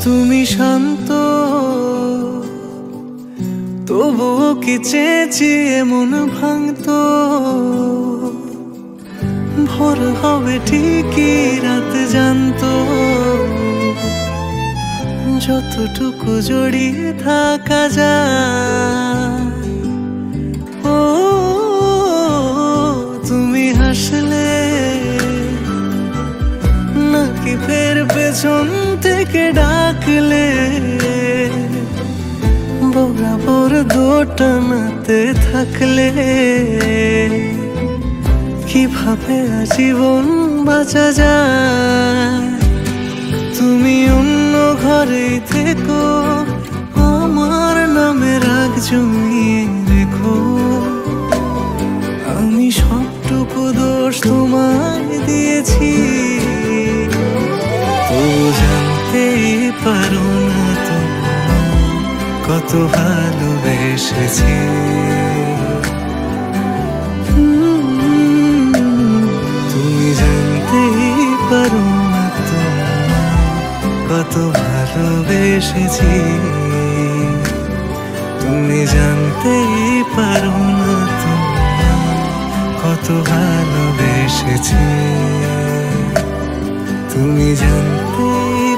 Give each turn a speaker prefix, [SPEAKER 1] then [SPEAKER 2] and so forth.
[SPEAKER 1] তুমি শান্ত, তবুও কি চেঁচিয়ে মন ভাঙতো। ভোর হবে ঠিকই রাত জানতো, যতটুকু জড়িয়ে থাকা যায়। ও তুমি হাসলে নাকি ফের পেছন থেকে ডাকলে, বরাবর দোটানাতে থাকলে কিভাবে আজীবন বাঁচা যায়। তুমি অন্য ঘরেই থেকো, আমার নামে রাগ জমিয়ে রেখো। আমি সবটুকু দোষ তোমায় দিয়েছি, তো জানতেই পারো না তুমি কত ভালোবেসেছি। তুমি জানতেই পারো না তুমি কত ভালোবেসেছি। তুমি জানতেই পারো না তুমি কত ভালোবেসেছি। তুমি জানতেই